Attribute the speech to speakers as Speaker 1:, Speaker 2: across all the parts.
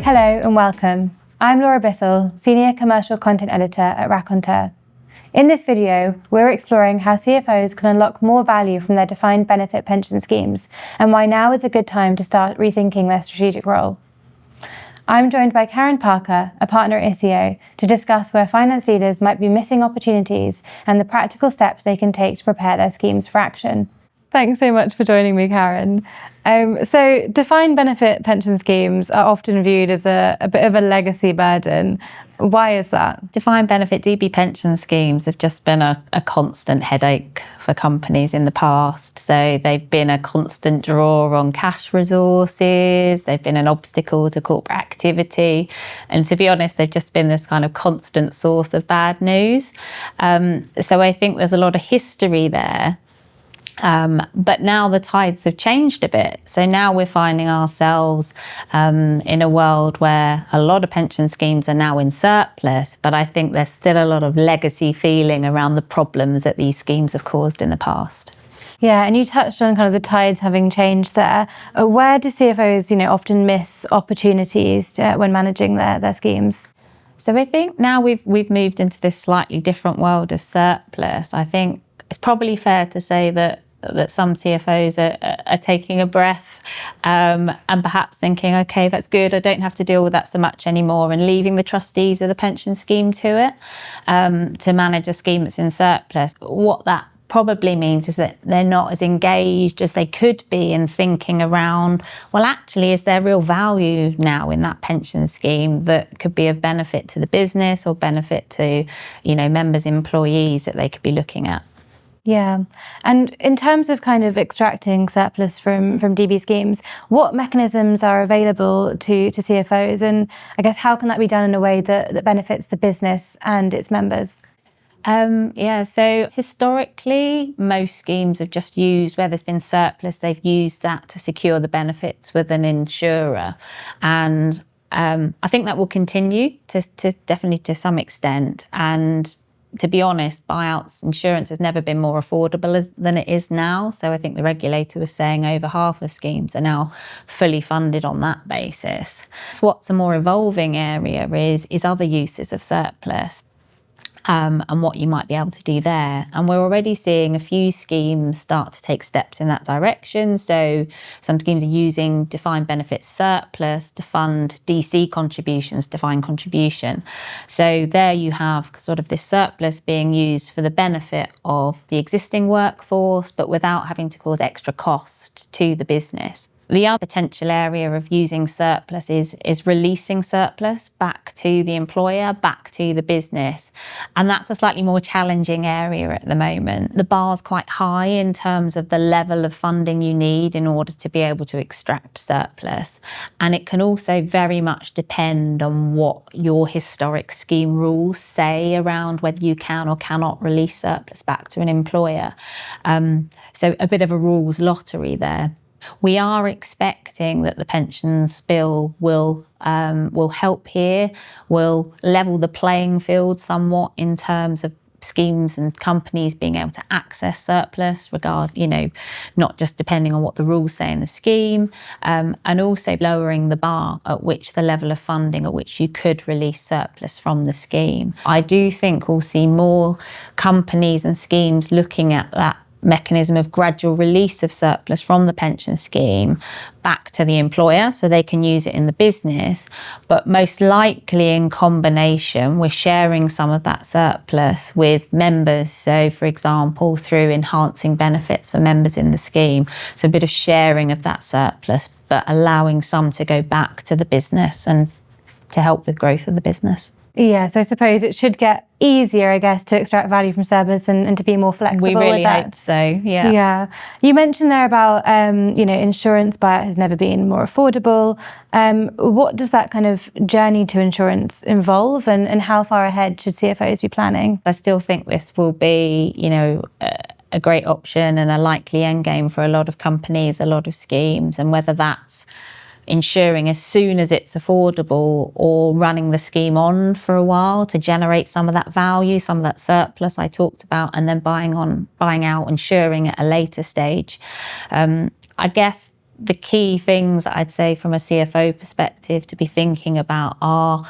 Speaker 1: Hello and welcome. I'm Laura Bithell, Senior Commercial Content Editor at Raconteur. In this video, we're exploring how CFOs can unlock more value from their defined benefit pension schemes and why now is a good time to start rethinking their strategic role. I'm joined by Karen Parker, a partner at Isio, to discuss where finance leaders might be missing opportunities and the practical steps they can take to prepare their schemes for action. Thanks so much for joining me, Karen. So defined benefit pension schemes are often viewed as a bit of a legacy burden. Why is that?
Speaker 2: Defined benefit DB pension schemes have just been a constant headache for companies in the past. So they've been a constant draw on cash resources, they've been an obstacle to corporate activity, and to be honest, they've just been this kind of constant source of bad news. So I think there's a lot of history there. But now the tides have changed a bit. So now we're finding ourselves in a world where a lot of pension schemes are now in surplus, but I think there's still a lot of legacy feeling around the problems that these schemes have caused in the past.
Speaker 1: Yeah, and you touched on kind of the tides having changed there. Where do CFOs, often miss opportunities when managing their schemes?
Speaker 2: So I think now we've moved into this slightly different world of surplus. I think it's probably fair to say that some CFOs are taking a breath and perhaps thinking, okay, that's good, I don't have to deal with that so much anymore, and leaving the trustees of the pension scheme to it to manage a scheme that's in surplus. What that probably means is that they're not as engaged as they could be in thinking around, well, actually, is there real value now in that pension scheme that could be of benefit to the business or benefit to, members, employees that they could be looking at?
Speaker 1: Yeah. And in terms of kind of extracting surplus from DB schemes, what mechanisms are available to CFOs? And I guess how can that be done in a way that benefits the business and its members?
Speaker 2: So historically, most schemes have just used, where there's been surplus, they've used that to secure the benefits with an insurer. And I think that will continue to definitely to some extent. And to be honest, buyouts insurance has never been more affordable than it is now. So I think the regulator was saying over half of schemes are now fully funded on that basis. So what's a more evolving area is other uses of surplus. And what you might be able to do there. And we're already seeing a few schemes start to take steps in that direction. So some schemes are using defined benefit surplus to fund DC contributions, defined contribution. So there you have sort of this surplus being used for the benefit of the existing workforce, but without having to cause extra cost to the business. The other potential area of using surplus is releasing surplus back to the employer, back to the business. And that's a slightly more challenging area at the moment. The bar's quite high in terms of the level of funding you need in order to be able to extract surplus. And it can also very much depend on what your historic scheme rules say around whether you can or cannot release surplus back to an employer. So a bit of a rules lottery there. We are expecting that the pensions bill will help here, will level the playing field somewhat in terms of schemes and companies being able to access surplus, not just depending on what the rules say in the scheme, and also lowering the bar at which the level of funding at which you could release surplus from the scheme. I do think we'll see more companies and schemes looking at that mechanism of gradual release of surplus from the pension scheme back to the employer so they can use it in the business, but most likely in combination with sharing some of that surplus with members. So for example, through enhancing benefits for members in the scheme. So a bit of sharing of that surplus, but allowing some to go back to the business and to help the growth of the business.
Speaker 1: Yeah, so I suppose it should get easier, I guess, to extract value from surplus and to be more flexible.
Speaker 2: We really
Speaker 1: with that.
Speaker 2: hope so, yeah.
Speaker 1: Yeah. You mentioned there about, insurance buyout has never been more affordable. What does that kind of journey to insurance involve and how far ahead should CFOs be planning?
Speaker 2: I still think this will be, a great option and a likely end game for a lot of companies, a lot of schemes, and whether that's ensuring as soon as it's affordable or running the scheme on for a while to generate some of that value, some of that surplus I talked about, and then buying out, insuring at a later stage. I guess the key things I'd say from a CFO perspective to be thinking about are,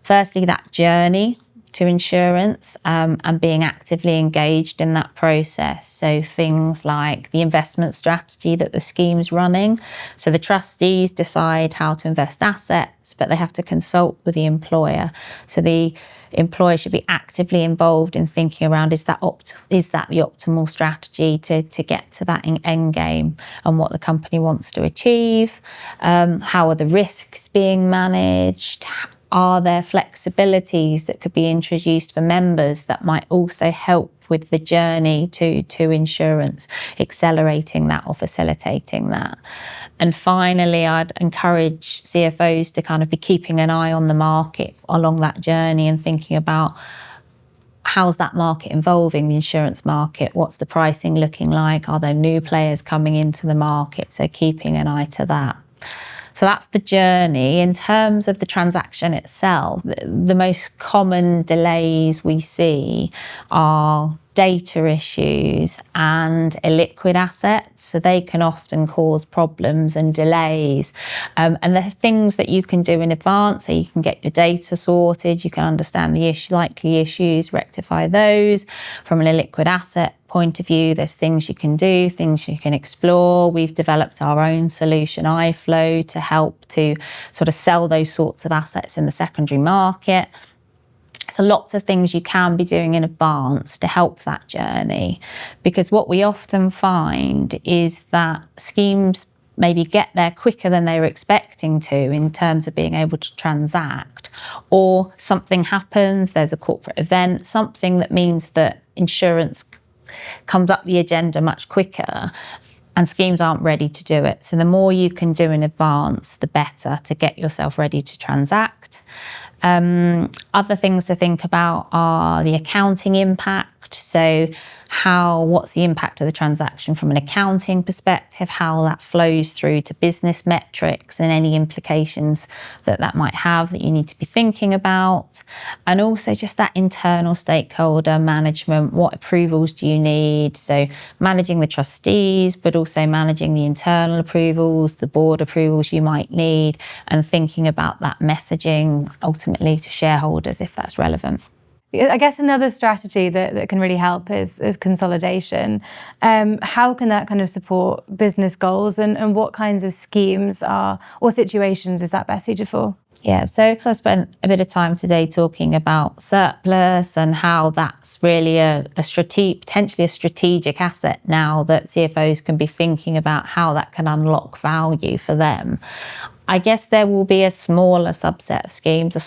Speaker 2: firstly, that journey to insurance, and being actively engaged in that process. So things like the investment strategy that the scheme's running. So the trustees decide how to invest assets, but they have to consult with the employer. So the employer should be actively involved in thinking around, is that the optimal strategy to get to that end game and what the company wants to achieve? How are the risks being managed? Are there flexibilities that could be introduced for members that might also help with the journey to insurance, accelerating that or facilitating that? And finally, I'd encourage CFOs to kind of be keeping an eye on the market along that journey and thinking about, how's that market evolving, the insurance market? What's the pricing looking like? Are there new players coming into the market? So keeping an eye to that. So that's the journey. In terms of the transaction itself, the most common delays we see are data issues and illiquid assets. So they can often cause problems and delays. And there are things that you can do in advance. So you can get your data sorted, you can understand the likely issues, rectify those. From an illiquid asset point of view, there's things you can do, things you can explore. We've developed our own solution, iFlow, to help to sort of sell those sorts of assets in the secondary market. So lots of things you can be doing in advance to help that journey, because what we often find is that schemes maybe get there quicker than they were expecting to in terms of being able to transact, or something happens, there's a corporate event, something that means that insurance comes up the agenda much quicker, and schemes aren't ready to do it. So the more you can do in advance, the better to get yourself ready to transact. Other things to think about are the accounting impact. So what's the impact of the transaction from an accounting perspective, how that flows through to business metrics and any implications that might have that you need to be thinking about. And also just that internal stakeholder management, what approvals do you need? So managing the trustees, but also managing the internal approvals, the board approvals you might need, and thinking about that messaging ultimately to shareholders if that's relevant.
Speaker 1: I guess another strategy that can really help is consolidation. How can that kind of support business goals, and what kinds of schemes or situations is that best suited for?
Speaker 2: Yeah, so I spent a bit of time today talking about surplus and how that's really potentially a strategic asset now that CFOs can be thinking about how that can unlock value for them. I guess there will be a smaller subset of schemes, the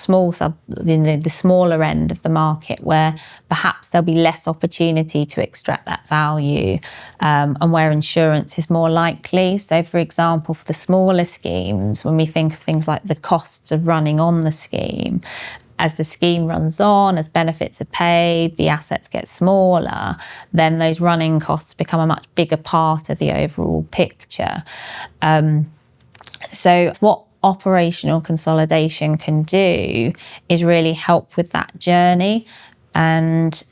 Speaker 2: smaller end of the market, where perhaps there'll be less opportunity to extract that value, and where insurance is more likely. So, for example, for the smaller schemes, when we think of things like the costs of running on the scheme, as the scheme runs on, as benefits are paid, the assets get smaller, then those running costs become a much bigger part of the overall picture. So what operational consolidation can do is really help with that journey. And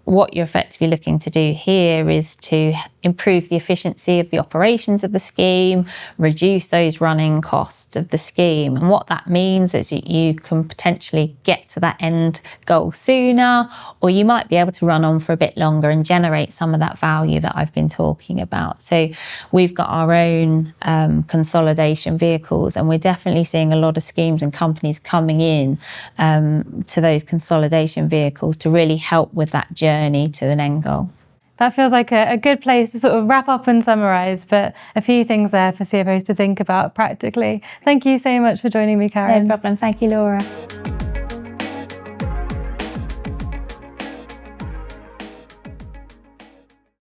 Speaker 2: what you're effectively looking to do here is to improve the efficiency of the operations of the scheme, reduce those running costs of the scheme. And what that means is that you can potentially get to that end goal sooner, or you might be able to run on for a bit longer and generate some of that value that I've been talking about. So we've got our own consolidation vehicles, and we're definitely seeing a lot of schemes and companies coming in to those consolidation vehicles to really help with that journey to an end goal.
Speaker 1: That feels like a good place to sort of wrap up and summarise, but a few things there for CFOs to think about practically. Thank you so much for joining me, Karen.
Speaker 2: No problem. Thank you, Laura.